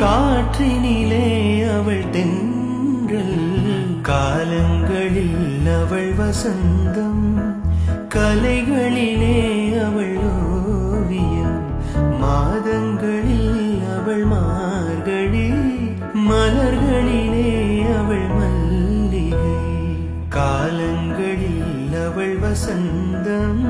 காற்றினிலே அவள் தென்றல், காலங்களில் அவள் வசந்தம், கலைகளிலே அவள் ஓவியம், மாதங்களில் அவள் மார்கழி, மலர்களிலே அவள் மல்லிகை. காலங்களில் அவள் வசந்தம்,